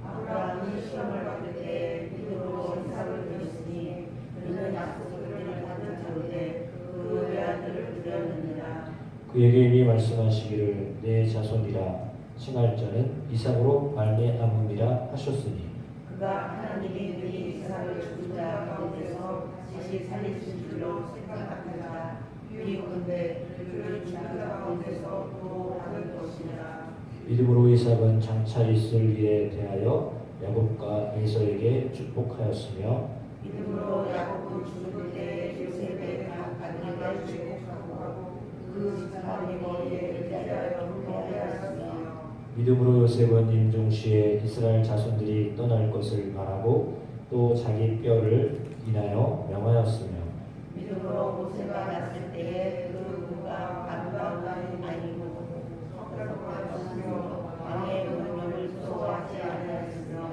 아브라함이 시험을 받을 때 믿음으로 이삭을 드렸으니 그는 약속을 받은 자인데 그 외아들을 드렸느니라. 그에게 이미 말씀하시기를 내 자손이라 칭할 자는 이삭으로 말미암음이라 하셨으니 그가 하나님이 미리 이삭을 죽은 자 가운데서 다시 살리신 줄로 생각합니다. 비유컨대 그를 죽은 자 가운데서 또 받을 것이니라. 믿음으로 이삭은 장차 있을 일에 대하여 야곱과 에서에게 축복하였으며 믿음으로 야곱은 죽을 때 요셉의 믿음으로 요셉은 임종시에 이스라엘 자손들이 떠날 것을 말하고 또 자기 뼈를 인하여 명하였으며 믿음으로 모세가 났을 때에 그 누가 아름다운 아니고 성격과 것으로 왕의 명령을 무서워하지 아니하였으며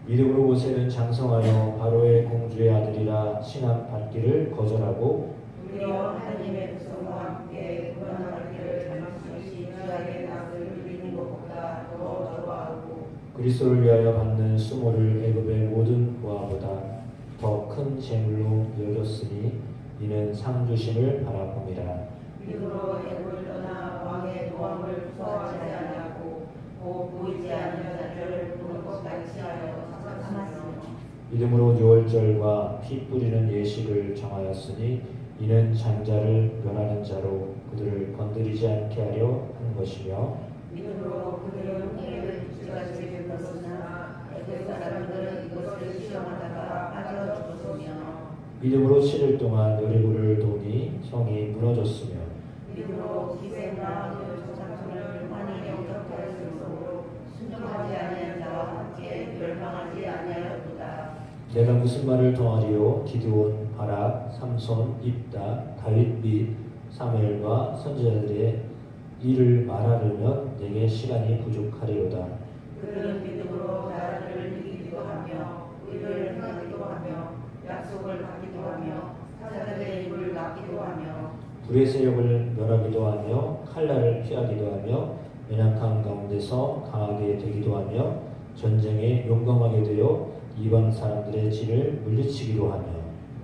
믿음으로 모세는 장성하여 바로의 공주의 아들이라 칭함받기를 거절하고 우리여 하나님의 백성과 함께 구원받기를 잘못시 귀하게 낫을 누리는 것보다 더 좋아하고 그리스도를 위하여 받는 수모를 애굽의 모든 부하보다 더 큰 재물로 여겼으니 이는 상 주심을 바라봅니다. 믿음으로 애굽을 떠나 왕의 노함을 무서워하지 아니하고 곧 보이지 않는 자들을 보는 것 같이 하여 참았으며 믿음으로 유월절과 피 뿌리는 예식을 정하였으니 이는 장자를 멸하는 자로 그들을 건드리지 않게 하려 한 것이며 믿음으로 그들은 홍해를 빛같이 건넜으나 애굽 사람들은 이것을 시험하다가 빠져 죽었으며 믿음으로 7일 동안 여리고를 도니 성이 무너졌으며 믿음으로 기생과 그 조상들을 많이 영접하였으므로 순종하지 아니한 자와 함께 멸망하지 아니하였도다. 내가 무슨 말을 더하리요 기드온, 바락, 삼손, 입다, 다윗 및 사무엘과 선지자들의 일을 말하려면 내게 시간이 부족하리로다. 그들은 믿음으로 나라를 이기기도 하며 의를 행하기도 하며 약속을 받기도 하며 사자들의 입을 막기도 하며 불의 세력을 멸하기도 하며 칼날을 피하기도 하며 연약한 가운데서 강하게 되기도 하며 전쟁에 용감하게 되어 이방 사람들의 진을 물리치기도 하며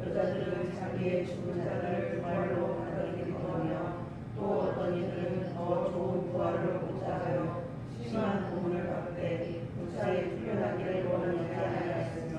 여자들은 자기의 죽은 자를 말로 받아들이기도 하며 또 어떤 이들은 더 좋은 부활을 보자 하여 심한 고문을 받되 무사히 풀려나기를 원하지 아니하였으며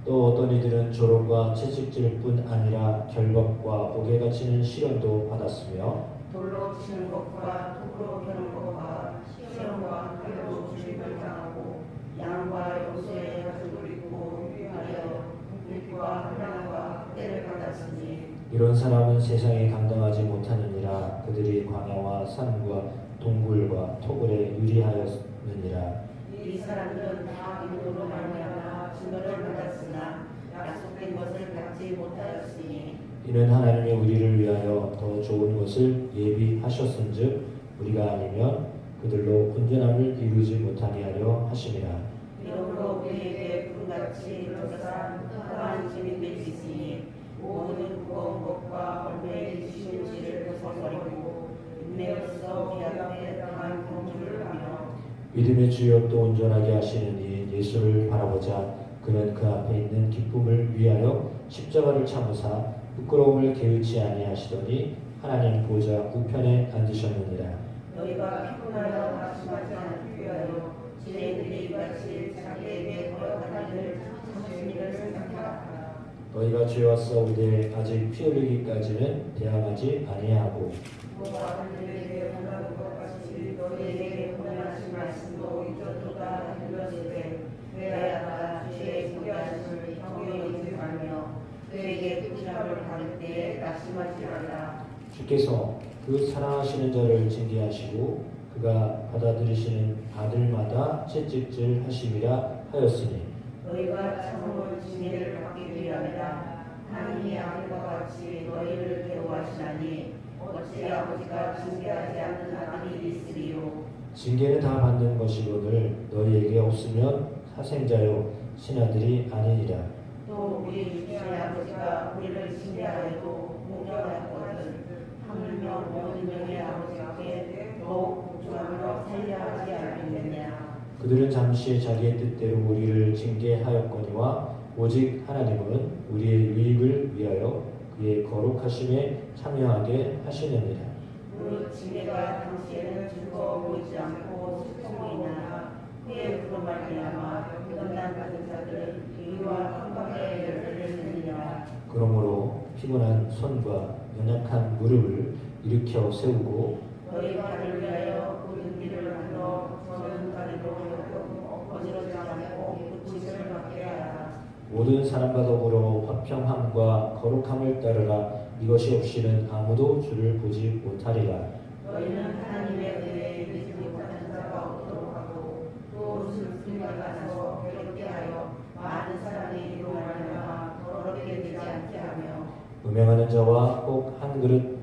또 어떤 이들은 조롱과 채찍질뿐 아니라 결박과 옥에 갇히는 시련도 받았으며 돌로 치는 것과 톱으로 겨누는 것과 시험과 칼로 주입을 당하고 양과 염소의 가죽을 입고 위하여 불과 환난과 학대를 받았으니 이런 사람은 세상에 감당하지 못하느니라. 그들이 광야와 산과 동굴과 토굴에 유리하였느니라. 이 사람들은 다 믿음으로 말미암아 증거를 받았으나 약속된 것을 받지 못하였으니 이는 하나님이 우리를 위하여 더 좋은 것을 예비하셨은즉 우리가 아니면 그들로 온전함을 이루지 못하게 하려 하심이라. 이러므로 우리에게 불같이 르사한 흑한 짐이 될 수 있으니 모든 무거운 것과 얼매의 쉬운 질을 벗어버리고 인내로서 비 앞에 당한 경주를 하며 믿음의 주여 또 온전하게 하시느니 예수를 바라보자. 그는 그 앞에 있는 기쁨을 위하여 십자가를 참으사 부끄러움을 게으치 아니하시더니 하나님 보좌 우편에 앉으셨느니라. 너희가 피곤하여 낙심하지 않기 위하여 지혜들이 이같이 자기에게 거역한 일을 참으신 일을 생각하라. 너희가 죄와 싸우되 아직 피 흘리기까지는 대항하지 아니하고 부모가 그들에게 권하는 것 같이 너희에게 권하신 말씀도 잊었도다 들렸으되 그래야 주의 경계하심을 경외하지 말며 그에게 부지함을 받을 때에 낙심하지 말라. 주께서 그 사랑하시는 자를 징계하시고 그가 받아들이시는 아들마다 채찍질 하심이라 하였으니 너희가 참으로 징계를 받기 위함이라. 하나님이 아들과 같이 너희를 대우하시나니 어찌 아버지가 징계하지 않는 아들이 있으리요. 징계는 다 받는 것이거늘 너희에게 없으면 사생자요 신하들이 아니니라. 또 우리 육신의 아버지가 우리를 징계하여도 공경하였거든 하물며 모든 영의 아버지께 더욱 복종하며 살려하지 않겠느냐. 그들은 잠시 자기의 뜻대로 우리를 징계하였거니와 오직 하나님은 우리의 유익을 위하여 그의 거룩하심에 참여하게 하시느니라. 그 징계가 당시에는 즐거워 보이지 않고 슬픔이 있나 후에 그로 말미암아 연단 받은 자들은 의와 평강의 열매를 맺느니라. 그러므로 피곤한 손과 연약한 무릎을 일으켜 세우고 너희 발을 위하여 모든 길을 만들어 저는 다리로 어지러지 않고 고침을 받게 하라. 모든 사람과 더불어 화평함과 거룩함을 따르라. 이것이 없이는 아무도 주를 보지 못하리라. 너희는 하나님의 은혜에 믿지 못하는 자가 없도록 하고 우리가 가서 괴롭게 하여 많은 사람이 이로 말미암아 더럽게 되지 않게 하며 음행하는 자와 꼭 한 그릇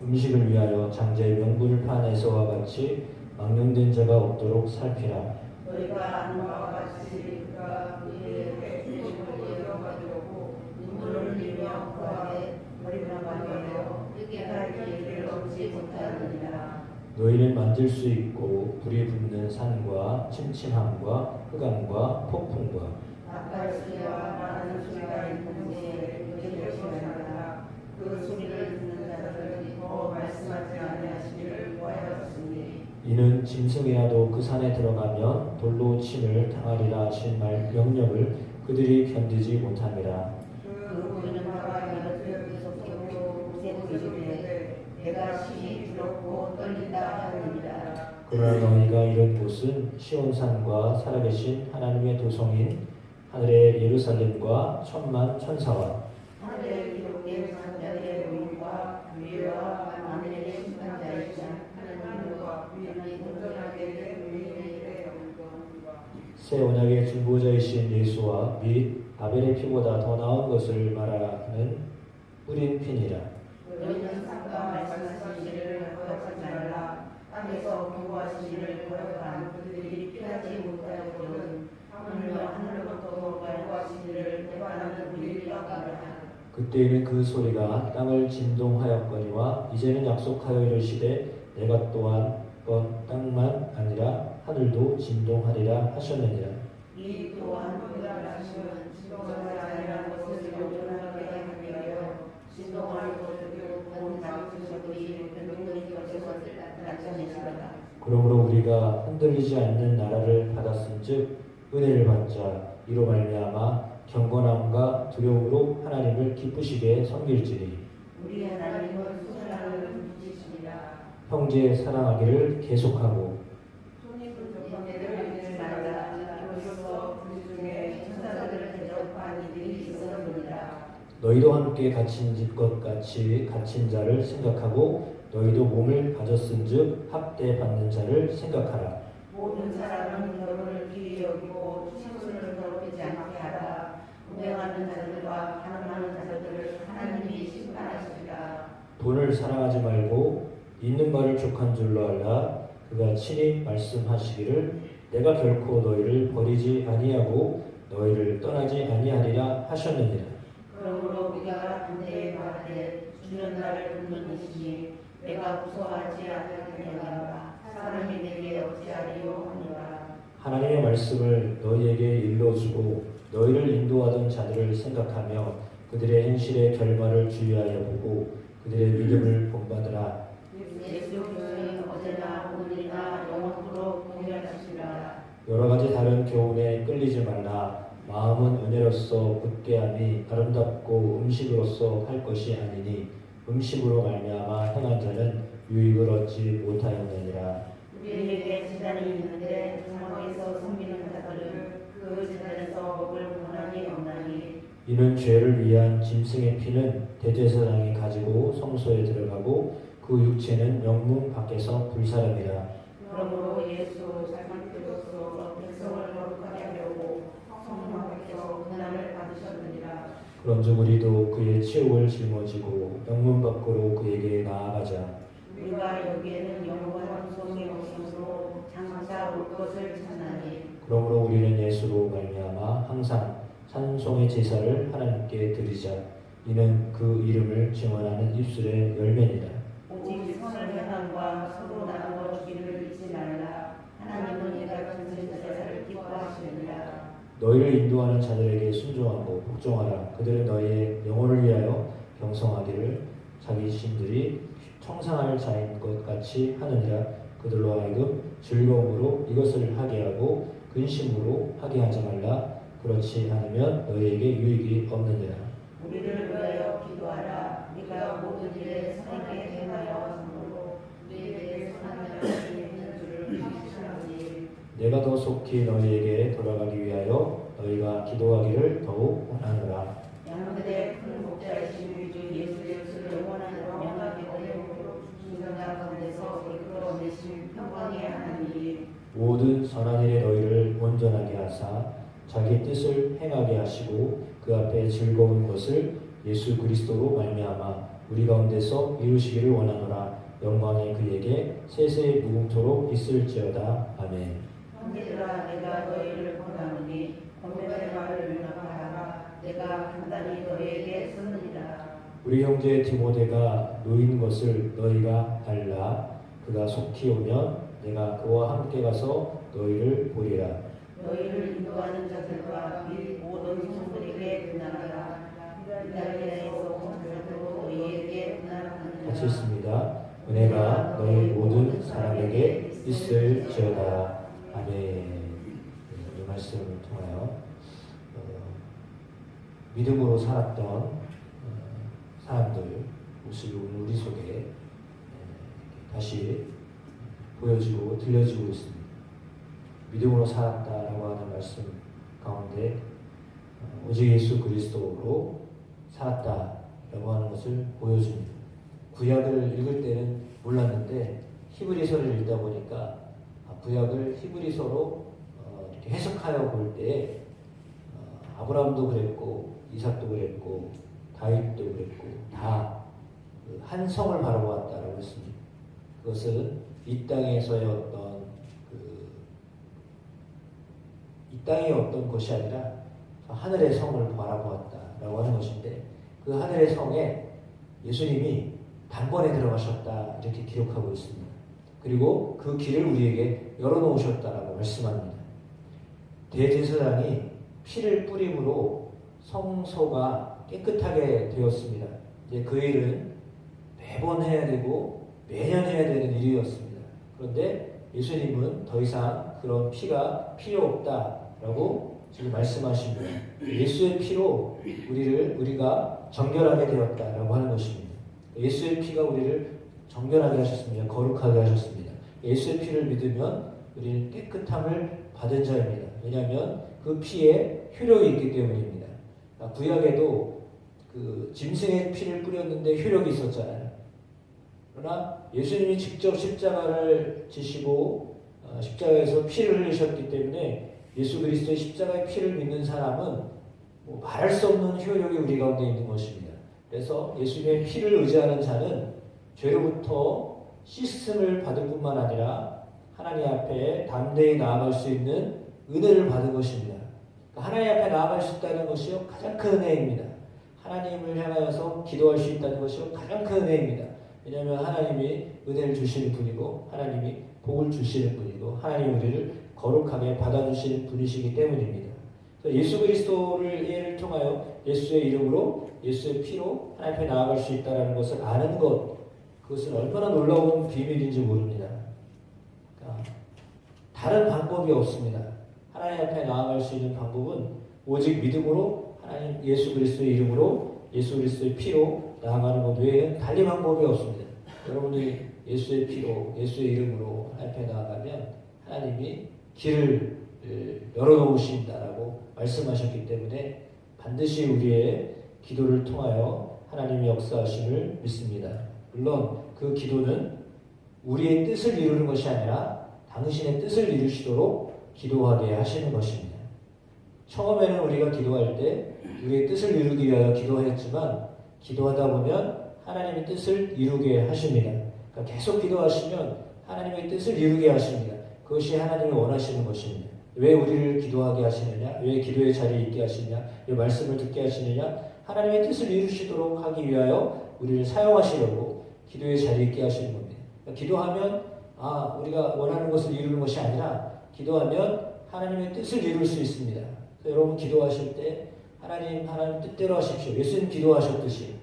음식을 위하여 장자의 명분을 파내서와 같이 망령된 자가 없도록 살피라. 너희가 아는 바와 같이 그가 우리의 죄를 이어가려고 눈물을 흘리며 구하되 버림받게 되어 그게 할 길을 얻지 못하느니라. 너희는 만질 수 있고 불이 붙는 산과 침침함과 흑암과 폭풍과 나팔 소리와 많은 소리가 있는 곳에 너희 조심하라. 그 소리를 듣는 자들은 더 말씀하지 아니하시기를 구하였으니 이는 짐승이라도 그 산에 들어가면 돌로 침을 당하리라 하신 명령을 그들이 견디지 못함이라. 그 보이는 바가 이렇듯 계속적으로 구세구이되 내가 심히 두렵고 떨린다 하느니라. 그러나 너희가 이런 곳은 시온산과 살아계신 하나님의 도성인 하늘의 예루살렘과 천만 천사와 하늘에 기록된 산자의 모임과 위와 만민의 심판자이신 하나님과 위하나님 온전하게 된 의인의 영광과 새 언약의 중보자이신 예수와 및 아벨의 피보다 더 나은 것을 말하는 뿌린 피니라. 너희는 상과 말씀하신 일을 거역하지 말라. 땅에서 경고하신 일을 거역한 그들이 피하지 못하였거든. 하물며 하늘로부터 말고하신 일을 대반하는 우리를 깎아라. 그때에는 그 소리가 땅을 진동하였거니와 이제는 약속하여 이르시되 내가 또한 땅만 아니라 하늘도 진동하리라 하셨느니라. 이 또한 그가 말씀은 진동하지 아니하는 것을 영존하게 하기 위하여 진동할 것을 본 장수들이 변동된 것을 나타내시리라. 그러므로 우리가 흔들리지 않는 나라를 받았은즉 은혜를 받자. 이로 말미암아 경건함과 두려움으로 하나님을 기쁘시게 섬길지니 우리 하나님은 소산을 붙이시리라. 형제 사랑하기를 계속하고 형제들을 잊지 말라. 이로써 그 중에 천사들을 대접한 이들이 있었느니라. 너희도 함께 갇힌 것 같이 갇힌 자를 생각하고 너희도 몸을 가졌은즉 학대 받는 자를 생각하라. 모든 사람은 너를 귀히 여기고 친구를 더럽히지 않게 하라. 우매하는 자들과 가늠하는 자들을 하나님이 심판하시리라. 돈을 사랑하지 말고 있는 바를 족한 줄로 알라. 그가 친히 말씀하시기를 내가 결코 너희를 버리지 아니하고 너희를 떠나지 아니하리라 하셨느니라. 그러므로 우리가 반대에 말하되 주는 나를 돕는 이시니 내가 무서워하지 않으려니와 사람이 내게 어찌하리요 하노라. 하나님의 말씀을 너희에게 일러주고 너희를 인도하던 자들을 생각하며 그들의 행실의 결말을 주의하여 보고 그들의 믿음을 본받으라. 예수 그리스도는 어제나 오늘이나 영원토록 동일하시리라. 여러 가지 다른 교훈에 끌리지 말라. 마음은 은혜로서 굳게 함이 아름답고 음식으로서 할 것이 아니니 음식으로 말미암아 행한 자는 유익을 얻지 못하였느니라. 우리에게 제단이 있는데 장막에서 섬기는 자들은 그 제단에서 먹을 권한이 없나니 이는 죄를 위한 짐승의 피는 대제사장이 가지고 성소에 들어가고 그 육체는 영문 밖에서 불사름이라. 그러므로 예수 자기 뜻으로서 백성을 거룩하게 하려고 성막 밖에서 고난을 받으셨느니라. 그런즉 우리도 그의 치욕을 짊어지고 영문 밖으로 그에게 나아가자. 우리가 여기에는 영원한 소명의 모습으로 장차 올 것을 찾나니 그러므로 우리는 예수로 말미암아 항상 찬송의 제사를 하나님께 드리자. 이는 그 이름을 증언하는 입술의 열매니라. 오직 선을 행함과 서로 나누어 주기를 잊지 말라. 하나님은 이 같은 제사를 기뻐하시느니라. 너희를 인도하는 자들에게 순종하고 복종하라. 그들은 너희의 영혼을 위하여 경성하기를 자기 신들이 청상할 자인 것 같이 하느니라. 그들로 하여금 즐거움으로 이것을 하게 하고 근심으로 하게 하지 말라. 그렇지 않으면 너희에게 유익이 없느니라. 우리를 위하여 기도하라. 네가 모든 일에 선하게 행하여 함으로 우리에게 선한 열심이 있는 줄을 확신하니 내가 더 속히 너희에게 돌아가기 위하여 너희가 기도하기를 더욱 원하노라. 양들의 큰 목자이신 우리 주 예수 그리스도를 영원한 영광의 은혜로 중생자 가운데서 이끌어내신 평강의 하나님이 모든 선한 일에 너희를 하사 자기 뜻을 행하게 하시고 그 앞에 즐거운 것을 예수 그리스도로 말미암아 우리 가운데서 이루시기를 원하노라. 영광이 그에게 세세 무궁토록 있을지어다. 아멘. 형제들아 내가 너희를 권하노니 권면의 말을 용납하라. 내가 간단히 너희에게 쓰느니라. 우리 형제 디모데가 놓인 것을 너희가 알라. 그가 속히 오면 내가 그와 함께 가서 너희를 보리라. 너희를 인도하는 자들과 및 모든 성도에게 분하라. 이달에서 공들도 너희에게 분하라. 같이 읽습니다. 은혜가 너희 모든 사람에게 있을지어다. 아멘. 이 말씀을 통하여 믿음으로 살았던 사람들 모습이 오늘 우리 속에 다시 보여지고 들려지고 있습니다. 믿음으로 살았다라고 하는 말씀 가운데 오직 예수 그리스도로 살았다라고 하는 것을 보여줍니다. 구약을 읽을 때는 몰랐는데 히브리서를 읽다 보니까 구약을 히브리서로 이렇게 해석하여 볼 때 아브라함도 그랬고 이삭도 그랬고 다윗도 그랬고 다 한 성을 바라보았다라고 했습니다. 그것은 이 땅에서의 이 땅의 어떤 것이 아니라 하늘의 성을 바라보았다라고 하는 것인데 그 하늘의 성에 예수님이 단번에 들어가셨다 이렇게 기록하고 있습니다. 그리고 그 길을 우리에게 열어놓으셨다라고 말씀합니다. 대제사장이 피를 뿌림으로 성소가 깨끗하게 되었습니다. 이제 그 일은 매번 해야 되고 매년 해야 되는 일이었습니다. 그런데 예수님은 더 이상 그런 피가 필요 없다라고 지금 말씀하십니다. 예수의 피로 우리가 정결하게 되었다라고 하는 것입니다. 예수의 피가 우리를 정결하게 하셨습니다. 거룩하게 하셨습니다. 예수의 피를 믿으면 우리는 깨끗함을 받은 자입니다. 왜냐하면 그 피에 효력이 있기 때문입니다. 구약에도 그 짐승의 피를 뿌렸는데 효력이 있었잖아요. 그러나 예수님이 직접 십자가를 지시고 십자가에서 피를 흘리셨기 때문에 예수 그리스도의 십자가의 피를 믿는 사람은 말할 수 없는 효력이 우리 가운데 있는 것입니다. 그래서 예수님의 피를 의지하는 자는 죄로부터 씻음을 받을 뿐만 아니라 하나님 앞에 담대히 나아갈 수 있는 은혜를 받은 것입니다. 하나님 앞에 나아갈 수 있다는 것이 가장 큰 은혜입니다. 하나님을 향하여서 기도할 수 있다는 것이 가장 큰 은혜입니다. 왜냐하면 하나님이 은혜를 주시는 분이고 하나님이 복을 주시는 분이고 하나님이 우리를 거룩하게 받아주시는 분이시기 때문입니다. 예수 그리스도를 예를 통하여 예수의 이름으로 예수의 피로 하나님 앞에 나아갈 수 있다는 것을 아는 것, 그것은 얼마나 놀라운 비밀인지 모릅니다. 그러니까 다른 방법이 없습니다. 하나님 앞에 나아갈 수 있는 방법은 오직 믿음으로 하나님 예수 그리스도의 이름으로 예수 그리스도의 피로 나아가는 것 외에는 달리 방법이 없습니다. 여러분이 예수의 피로 예수의 이름으로 하나님 앞에 나아가면 하나님이 길을 열어놓으신다라고 말씀하셨기 때문에 반드시 우리의 기도를 통하여 하나님의 역사하심을 믿습니다. 물론 그 기도는 우리의 뜻을 이루는 것이 아니라 당신의 뜻을 이루시도록 기도하게 하시는 것입니다. 처음에는 우리가 기도할 때 우리의 뜻을 이루기 위하여 기도했지만 기도하다 보면 하나님의 뜻을 이루게 하십니다. 그러니까 계속 기도하시면 하나님의 뜻을 이루게 하십니다. 그것이 하나님이 원하시는 것입니다. 왜 우리를 기도하게 하시느냐? 왜 기도의 자리에 있게 하시느냐? 왜 말씀을 듣게 하시느냐? 하나님의 뜻을 이루시도록 하기 위하여 우리를 사용하시려고 기도의 자리에 있게 하시는 겁니다. 그러니까 기도하면 우리가 원하는 것을 이루는 것이 아니라 기도하면 하나님의 뜻을 이룰 수 있습니다. 여러분 기도하실 때 하나님 뜻대로 하십시오. 예수님 기도하셨듯이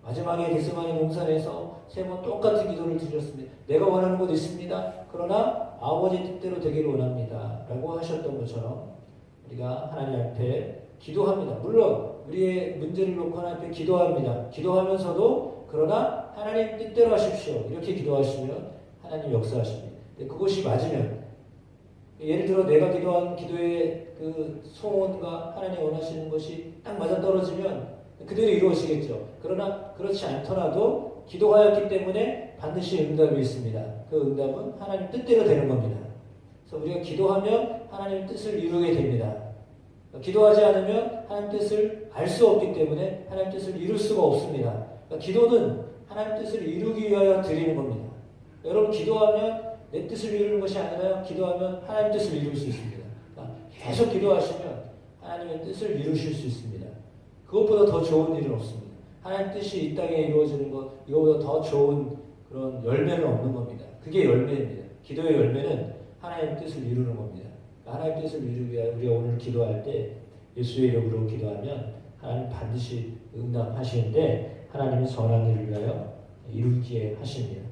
마지막에 겟세마네 동산에서 3번 똑같은 기도를 드렸습니다. 내가 원하는 것 있습니다. 그러나 아버지 뜻대로 되기를 원합니다. 라고 하셨던 것처럼 우리가 하나님 앞에 기도합니다. 물론 우리의 문제를 놓고 하나님 앞에 기도합니다. 기도하면서도 그러나 하나님 뜻대로 하십시오. 이렇게 기도하시면 하나님 역사하십니다. 근데 그것이 맞으면 예를 들어 내가 기도한 기도의 그 소원과 하나님 원하시는 것이 딱 맞아떨어지면 그대로 이루어지겠죠. 그러나 그렇지 않더라도 기도하였기 때문에 반드시 응답이 있습니다. 그 응답은 하나님 뜻대로 되는 겁니다. 그래서 우리가 기도하면 하나님의 뜻을 이루게 됩니다. 기도하지 않으면 하나님 뜻을 알 수 없기 때문에 하나님 뜻을 이룰 수가 없습니다. 기도는 하나님 뜻을 이루기 위하여 드리는 겁니다. 여러분 기도하면 내 뜻을 이루는 것이 아니라 기도하면 하나님 뜻을 이룰 수 있습니다. 계속 기도하시면 하나님의 뜻을 이루실 수 있습니다. 그것보다 더 좋은 일은 없습니다. 하나님 뜻이 이 땅에 이루어지는 것, 이거보다 더 좋은 그런 열매는 없는 겁니다. 그게 열매입니다. 기도의 열매는 하나님의 뜻을 이루는 겁니다. 하나님의 뜻을 이루기 위하여 우리가 오늘 기도할 때 예수의 이름으로 기도하면 하나님 반드시 응답하시는데 하나님이 선한 일을 위하여 이루게 하십니다.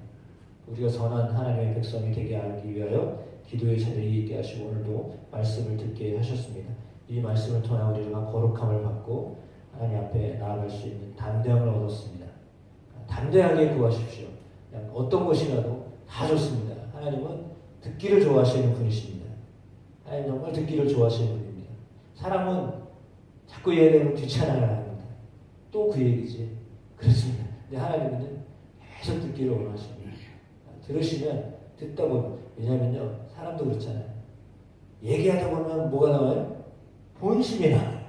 우리가 선한 하나님의 백성이 되게 하기 위하여 기도의 자리에 있게 하시고 오늘도 말씀을 듣게 하셨습니다. 이 말씀을 통해 우리가 거룩함을 받고 하나님 앞에 나아갈 수 있는 담대함을 얻었습니다. 담대하게 구하십시오. 그냥 어떤 것이라도 다 좋습니다. 하나님은 듣기를 좋아하시는 분이십니다. 하나님 정말 듣기를 좋아하시는 분입니다. 사람은 자꾸 얘기하면 귀찮아야 합니다. 또 그 얘기지. 그렇습니다. 근데 하나님은 계속 듣기를 원하십니다. 들으시면 듣다 보면, 왜냐면요 사람도 그렇잖아요. 얘기하다 보면 뭐가 나와요? 본심이 나와요.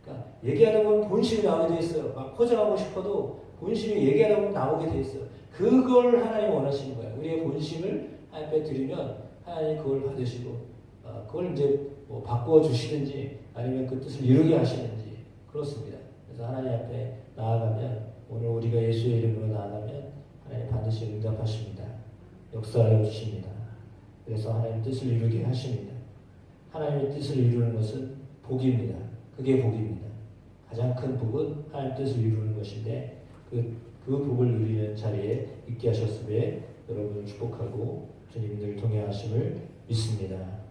그러니까 얘기하다 보면 본심이 나오게 돼 있어요. 막 포장하고 싶어도 본심이 얘기하다 보면 나오게 돼 있어요. 그걸 하나님이 원하시는 거예요. 우리의 본심을 하나님 앞에 드리면 하나님이 그걸 받으시고 그걸 이제 뭐 바꾸어 주시든지 아니면 그 뜻을 이루게 하시든지 그렇습니다. 그래서 하나님 앞에 나아가면 오늘 우리가 예수의 이름으로 나아가면 하나님 반드시 응답하십니다. 역사하여 주십니다. 그래서 하나님 뜻을 이루게 하십니다. 하나님의 뜻을 이루는 것은 복입니다. 그게 복입니다. 가장 큰 복은 하나님 뜻을 이루는 것인데 그 복을 누리는 자리에 있게 하셨음에 여러분을 축복하고 주님들 동행하심을 믿습니다.